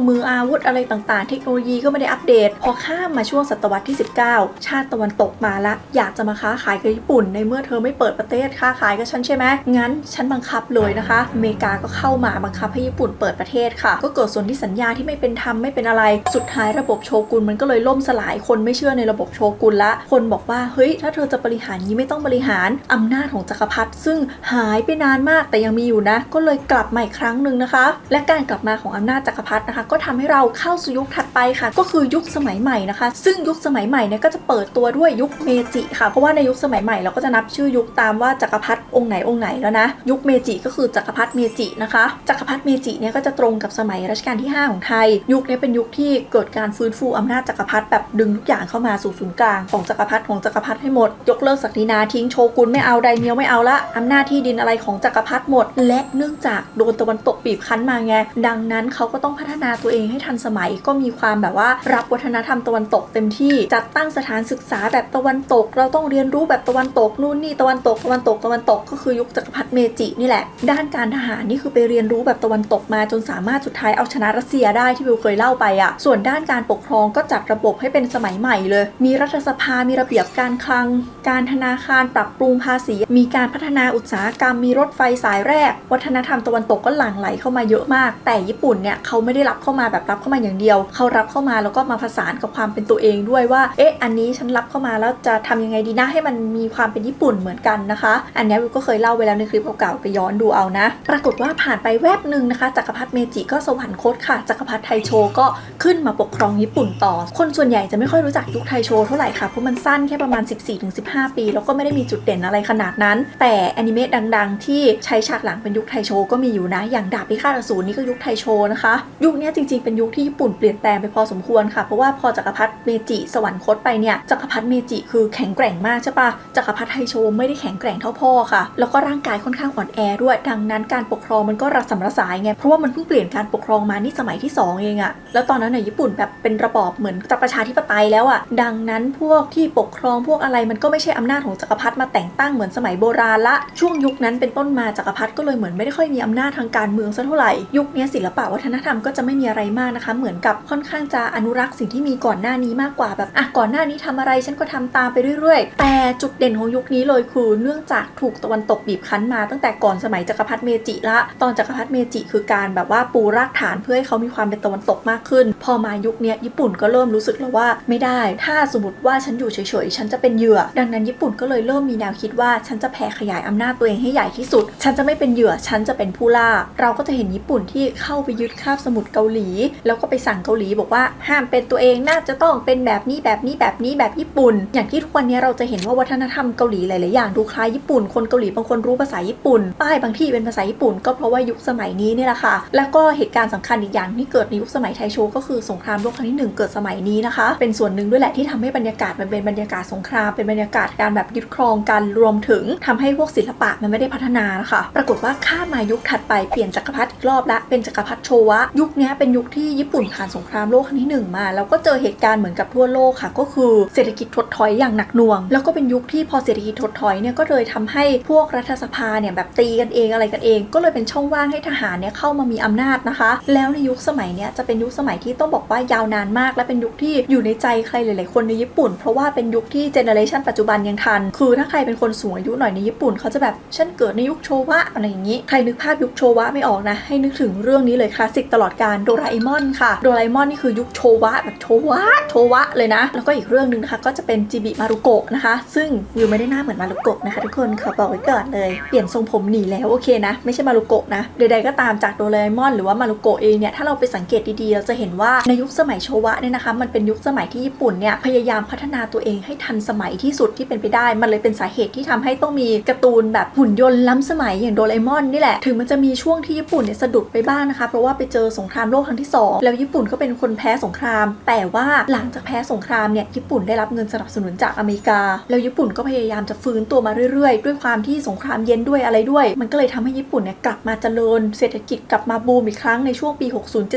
S1: มืออาวุธอะไรต่างๆเทคโนโลยีก็ไม่ได้อัปเดตพอข้ามมาช่วงศตวรรษที่19ชาติตะวันตกมาละอยากจะมาค้าขายกับญี่ปุ่นในเมื่อเธอไม่เปิดประเทศค้าขายกับฉันใช่ไหมงั้นฉันบังคับเลยนะคะอเมริกาก็เข้ามาบังคับให้ญี่ปุ่นเปิดประเทศค่ะก็เกิดส่วนที่สัญญาที่ไม่เป็นธรรมไม่เป็นอะไรสุดท้ายระบบโชกุนมันก็เลยล่มสลายคนไม่เชื่อในระบบโชกุนละคนบอกว่าเฮ้ยถ้าเธอจะบริหารนี้ไม่ต้องบริหารอำนาจของจักรพรรดิซึ่งหายไปนานมากแต่ยังมีอยู่นะก็เลยกลับมาอีกครั้งหนึ่งนะคะและการกลับมาของอำนาจจักรพรรดินะคะก็ทำให้เราเข้าสู่ยุคถัดไปค่ะก็คือยุคสมัยใหม่นะคะซึ่งยุคสมัยใหม่เนี่ยก็จะเปิดตัวด้วยยุคเมจิค่ะเพราะว่าในยุคสมัยใหม่เราก็จะนับชื่อยุคตามว่าจักรพรรดิองค์ไหนแล้วนะยุคเมจิก็คือจักรพรรดิเมจินะคะจักรพรรดิเมจิเนี่ยก็จะตรงกับสมัยรัชกาลที่5ของไทยยุคนี้เป็นยุคที่เกิดการฟื้นฟูอำนาจจักรพรรดิแบบดึงทุกอย่างเข้ามาสู่ศูนย์กลางของจักรพรรดิให้หมดยกเลิกศักดินาทิ้งโชกุนไม่เอาไดเมียวไม่เอาละอำนาจที่ดินอะไรของจักรพรรดิหมดและเนื่องจากโดนตะวันตกบีบคั้นมาไงดังนั้นเขาก็ต้องพัฒนาตัวเองให้ทันสมัยก็มีความแบบว่ารับวัฒนธรรมตะวันตกเต็มที่จัดตั้งสถานศึกษาแบบตะวันตกเราต้องเรียนรู้แบบตะวันตกนู่นนี่ตะวันตกก็คือยุคจักรพรรดิเมจินี่แหละด้านการทหารนี่คือไปเรียนรู้แบบตะวันตกมาจนสามารถสุดท้ายเอาชนะรัสเซียได้ที่วิวเคยเล่าไปอ่ะส่วนด้านการปกครองก็จัดระบบให้เป็นสมัยใหม่เลยมีรัฐสภามีระเบียบการคลังการธนาคารปรับปรุงภาษีมีการพัฒนาอุตสาหกรรมมีรถไฟสายแรกวัฒนธรรม ตะวันตกก็หลั่งไหลเข้ามาเยอะมากแต่ญี่ปุ่นเนี่ยเขาไม่ได้รับเข้ามาแบบรับเข้ามาอย่างเดียวเขารับเข้ามาแล้วก็มาผสานกับความเป็นตัวเองด้วยว่าอันนี้ฉันรับเข้ามาแล้วจะทำยังไงดีนะให้มันมีความเป็นญี่ปุ่นเหมือนกันนะคะอันนี้วิวก็เคยเล่าไปแล้วในคลิปเก่าๆไปย้อนดูเอานะปรากฏว่าผ่านไปแวบหนึ่งนะคะจักรพรรดิเมจิก็สวรรคตค่ะจักรพรรดิไทโชก็ขึ้นมาปกครองญี่ปุ่นต่อคนส่วนใหญ่จะไม่ค่อยรู้จักยุคไทโชเท่าไหร่ค่ะเพราะมันสั้นแค่ประมาณ 14-15 ปีแล้วก็ไม่ได้มีจุดเด่นอะไรขนาดนั้นแต่แอนิเมะดังๆที่ใช้ฉากหลังเป็นยุคไทโชก็มีอยู่นะอย่างดาบพิฆาตอสูรนี่ก็ยุคไทโชนะคะยุคนี้จริงๆเป็นยุคที่ญี่ปุ่นเปลี่ยนแปลงไปพอสมควรค่ะเพราะว่าพอจักรพรรดิเมจิสวรรคตไปเนี่ยจักรพรรดิเมจิคือแข็งแกร่งมากใช่ปะจักรพรรดิไทโชไม่ได้แข็งแกร่งเท่าพ่อค่ะแล้วก็ร่างกายค่อนข้างอ่อนแอด้วยดังนั้นการปกครองมันก็ระสำระสายไงเพราะว่ามันเพิ่งเปลี่ยนการปกครองมานี่สมัยที่2เองอะแล้วตอนนั้นเนี่ยญี่ปุ่นแบบเป็นระบอบเหมือนจะประชาธิปไตยแล้วอะดังนั้นพวกที่ปกครองพวกอะไรมันก็ไม่ใช่อำนาจของจักรพรรดิมาแต่งตั้งเหมือนสมัยโบราณละช่วงยุคนั้นเป็นต้นมาจักรพรรดิก็เลยเหมือนไม่ได้ค่อยมีอำนาจทางการเมืองซะเท่าไหร่ยุคนี้ศิลปะวัฒนธรรมก็จะไม่มีอะไรมากนะคะเหมือนกับค่อนข้างจะอนุรักษ์สิ่งที่มีก่อนหน้านี้มากกว่าแบบก่อนหน้านี้ทำอะไรฉันก็ทำตามไปเรื่อยๆแต่จุดเด่นของยุคนี้เลยคือเนื่องจากถูกตะวันตกบีบคั้นมาตั้งแต่ก่อนสมัยจักรพรรดิเมจิละตอนจักรพรรดิเมจิคือการแบบว่าปูรากฐานเพื่อให้เขามีความเป็นตะวันตกมากขึ้นพอมายุคนี้ญี่ปุ่นก็เริ่มรู้สึกแล้วว่าไม่ได้ถ้าสมมติว่าฉันอยู่เฉยๆฉันจะเป็นเหยื่อดังนั้นญี่ปุ่นก็เลยเริ่มมีแนวคิดว่าฉันจะแผ่ขยายอำนาจตัวเองให้ใหญ่ที่สุดฉันจะไม่เป็นเหยื่อฉันจะเป็นผู้ล่าเราก็จะเห็นญี่ปุ่นที่เข้าไปยึดคาบสมุทรเกาหลีแล้วก็ไปสั่งเกาหลีบอกว่าห้ามเป็นตัวเองน่าจะต้องเป็นแบบนี้แบบนี้แบบนี้แบบญี่ปุ่นอย่างที่ทุกวันนี้เราจะเห็นว่าวัฒนธรรมเกาหลีหลายๆอย่างดูคล้ายญี่ปุ่นคนเกาหลีบางคนรู้ภาษาญี่ปุ่นป้ายบางที่เป็นภาษาญี่ปุ่นก็เพราะว่ายุคสมัยนี้นี่แหละค่ะแล้วก็เหตุการณ์สำคัญอีกอย่างที่เกิดในยุคสมัยไทโชก็คือสงครามโลกครั้งที่1เกิดสมัยนี้นะคะเป็นส่วนหนึ่งด้วยแหละที่ทำให้บรรยากาศมันเป็นบรรยากาศสงครามเป็นบรรยากาศการแบบยึดครองกันรวมถึงทำให้พวกศิลปะมันไม่ได้พัฒนานะคะปรากฏว่าข้ามมายุคถัดไปเปลี่ยนจักรพรรดิอีกรอบละเป็นจักรพรรดิโชวะยุคนี้เป็นยุคที่ญี่ปุ่นผ่านสงครามโลกครั้งที่1มาแล้วก็เจอเหตุการณ์เหมือนกับทั่วโลกค่ะก็คือเศรษฐกิจถดถอยอย่างหนักหน่วงแล้วก็เป็นยุคที่พอเศรษฐกิจถดถอยเนี่ยก็เลยทำให้พวกรัฐสภาเนี่ยแบบตีกันเองอะไรกันเองก็เลยเป็นช่องว่างให้ทหารเนี่ยเข้ามามีอำนาจนะคะแล้วในยุคสมัยเนี้ยจะเป็นยุคสมัยที่ต้องบอกว่ายาวนานมากและเป็นยุคที่อยู่ในใจใครหลายๆคนในญี่ปุ่นเพราะว่าเป็นยุคที่เจเนอเรชันปัจจุบันยังทันคือถ้าใครเป็นคนสูงอายุหน่อยในญี่ปุ่นเขาจะแบบฉันเกิดในยุคโชวะอะไรอย่างนี้ใครนึกภาพยุคโชวะไม่ออกนะให้นึกถึงเรื่องนี้เลยคลาสสิกตลอดกาลโดราเอมอนค่ะโดราเอมอนนี่คือยุคโชวะแบบโชวะเลยนะแล้วก็อีกเรื่องนึงนะคะก็จะเป็นจิบิมารุโกะนะคะซึ่งวิวไม่ได้หน้าเหมือนมารุโกะนะคะทุกคนขอบอกไว้ก่อนเลยเปลี่ยนทรงผมหนีแล้วโอเคนะไม่ใช่มารุโกะนะใดๆก็ตามจากโดราเอมอนหรือว่ามารุโกะเองเนี่ยถ้าเราไปสังเกตดีๆเราจะเห็นว่าในยุคสมัยโชวะเนี่ยนะคะมันเป็นยุคสมัยที่ญี่ปุ่นเนี่ยพยายามพัฒนาตัวเองให้ทันสมัยที่สุดที่เป็นไปได้มันเลยเป็นสาเหตุที่ทำให้ต้องมีการ์ตูนแบบหุ่นยนต์ล้ำสมัยอย่างโดราเอมอนนี่แหละถึงมันจะมีช่วงที่ญี่ปุ่นเนี่ยสะดุดไปบ้างนะคะเพราะว่าไปเจอสงครามโลกครั้งที่2แล้วญี่ปุ่นก็เป็นคนแพ้สงครามแต่ว่าหลังจากแพ้สงครามเนี่ยญี่ปุ่นได้รับเงินสนับสนุนจากอเมริกาแล้วญี่ปุ่นก็พยายามจะฟื้นตัวมาเรื่อยๆด้วยความที่สงครามเย็นด้วยอะไรด้วยมันก็เลยทำให้ญี่ปุ่นเนี่ยกลับมาเจริญเศรษฐกิจกลับมาบูมอีกครั้งในช่วงปี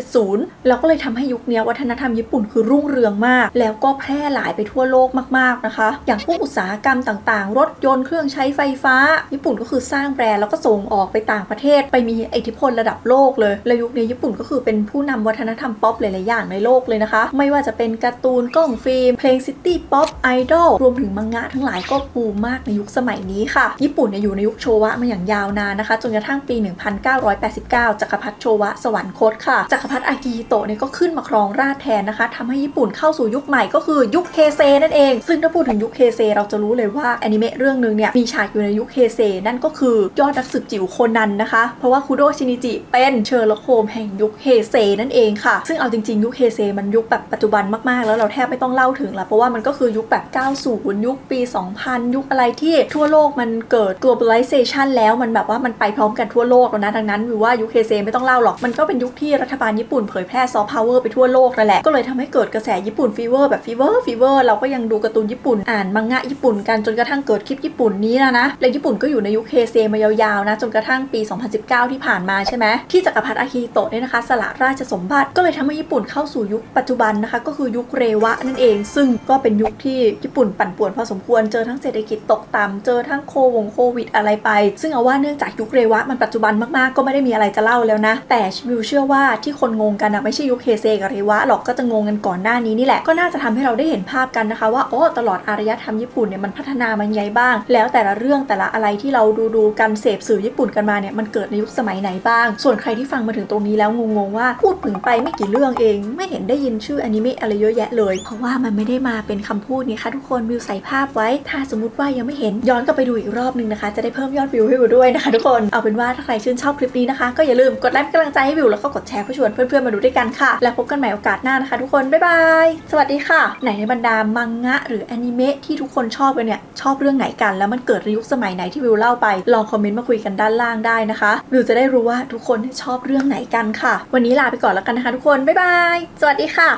S1: 60-70แล้วก็เลยทำให้ยุคนี้วัฒนธรรมญี่ปุ่นคือรุ่งเรืองมากแล้วก็แพร่หลายไปทั่วโลกมากๆนะคะอย่างพวกอุตสาหกรรมต่างๆรถยนต์เครื่องใช้ไฟฟ้าญี่ปุ่นก็คือสร้างแบรนด์แล้วก็ส่งออกไปต่างประเทศไปมีอิทธิพลระดับโลกเลยและยุคนี้ญี่ปุ่นก็คือเป็นผู้นำวัฒนธรรมป๊อปหลายๆอย่างในโลกเลยนะคะไม่ว่าจะเป็นการ์ตูนกล้องฟิล์มเพลงซิตี้ป๊อปไอดอลรวมถึงมังงะทั้งหลายก็บูมมากในยุคสมัยนี้ค่ะญี่ปุ่นเนี่ยอยู่ในยุคโชวะมาอย่างยาวนานนะคะจนกระทั่งปี 1989 จักรพรรดิโชวะสวรรคตค่ะจักรพรรดิอากิฮิโตะเนี่ยก็ขึ้นมาครองราชย์แทนนะคะทำให้ญี่ปุ่นเข้าสู่ยุคใหม่ก็คือยุคเฮเซนั่นเองซึ่งถ้าพูดถึงยุคเฮเซเราจะรู้เลยว่าแอนิเมะเรื่องนึงเนี่ยมีฉากอยู่ในยุคเฮเซนั่นก็คือยอดนักสืบจิ๋วโคนันนะคะเพราะว่าคุโดชินิจิเป็นเชอร์ล็อกโฮมส์แห่งยุคเฮเซนั่นเองค่ะซึ่งเอาจริงๆยุคเฮเซมันยุคแบบปัจจุบันมากๆแล้วเราแทบไม่ต้องเล่าถึงละเพราะว่ามันก็คือยุคแบบ90ยุคปี2000ยุคอะไรที่ทั่วโลกมันเกิด globalization แล้วมันแบบว่ามันไปพร้อมกันทั่วโลกแล้วนะดังนั้นวิวว่ายุคเฮเซไม่ต้องเล่าหรอกมันก็เป็นยุคที่รัฐบาลญี่ปุ่นเผยแพร่ซอฟต์พาวเวอร์ไปทั่วโลกนั่นแหละก็เลยทำให้เกิดกระแสญี่ปุ่นฟีเวอร์แบบฟีเวอร์เราก็ยังดูการ์ตูนญี่ปุ่นอ่านมังงะญี่ปุ่นกันจนกระทั่งเกิดคลิปญี่ปุ่นนี้นะและญี่ปุ่นก็อยู่ในยุคเฮเซมายาวๆนะจนกระทั่งปี2019ที่ผ่านมาใช่ไหมที่จักรพรรดิอากิฮิโตะเนี่ยนะคะสละราชสมบัติก็เลยทำให้ญี่ปุ่นเข้าสู่ยุคปัจจุบันนะคะก็คือยุคเรวะนั่นเองซึ่งก็เป็นยุคที่ญี่ปุ่นปั่นป่วนพอสมควรเจอทั้งเศรษฐกิจตกต่ำเจอทั้งโควิดอะไรไปซึ่งเอาว่าเนื่องจากยุคเรวะมันปัจจุบันมากๆก็ไม่ได้มีอะไรจะเล่าแล้วนะแต่วิวเชื่อว่าที่คนงงกันนะไม่ใช่ยุคเฮเซกับเรวะหรอกก็จะงงกันก่อนหน้านี้นี่แหละก็น่าจะทำให้เราได้เห็นภาพกันนะคะว่าตลอดอารยธรรมญี่ปุ่นเนี่ยมันพัฒนามันยังไงบ้างแล้วแต่ละเรื่องแต่ละอะไรที่เราดูกันเสพสื่อญี่ปุ่นกันมาเนี่ยมันเ กิดในยุคสมัยไหนบ้างส่วนใครที่ฟังมาถึงตรงนี้แล้วงงๆว่าพูดถึงไปไม่กี่เรื่องเองไม่เห็นได้ยินชื่ออนิเมะอะไรเยอะแยะเลยเพราะว่ามันไม่ได้มาเป็นคำพูดนี่ค่ะทุกคนวิวใส่ภาพไว้ถ้าสมมติว่ายังไม่เห็นย้อนกลับไปดูอีกรอบนึงนะคะจะได้เพิ่มยอดวิวให้วิวด้วยนะคะทุกคนเอาเป็นว่าถ้าใครชื่นชอบคลิปนี้นะคะก็อย่าลืมกดไลค์เป็นกำลังใจให้วิวแล้วก็กดแชร์เพื่อชวนเพื่อนๆมาดูด้วยกันค่ะแล้วพบกันใหม่โอกาสหน้านะคะทุกคนบ๊ายบายสวัสดีค่ะไหนในบรรดามังงะหรืออนิเมะที่ทุกคนชอบกันเนี่ยชอบเรื่องไหนกันแล้วมันเกิดในยุคสมัยไหนที่วิวเล่าไปลองคอมเมนต์มาคุยกันด้านล่างได้นะคะวิวจะได้รู้ว่าทุกคนชอบเรื่องไหนกันค่ะวันนี้ลาไปก่อนแล้วกันนะคะทุกคนบ๊ายบายสวัสดีค่ะ